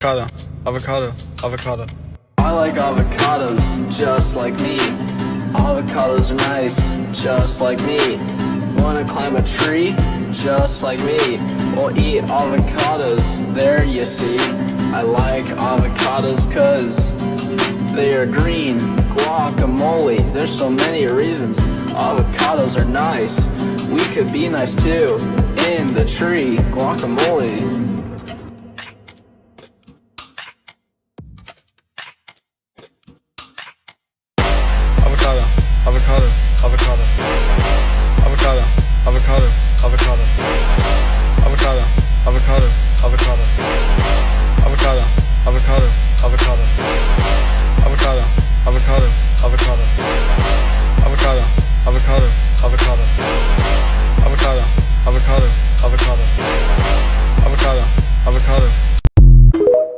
Avocado, avocado, avocado. I like avocados just like me. Avocados are nice, just like me. Wanna climb a tree, just like me. We'll eat avocados, there you see. I like avocados cause they are green. Guacamole, there's so many reasons. Avocados are nice, we could be nice too. In the tree, guacamole.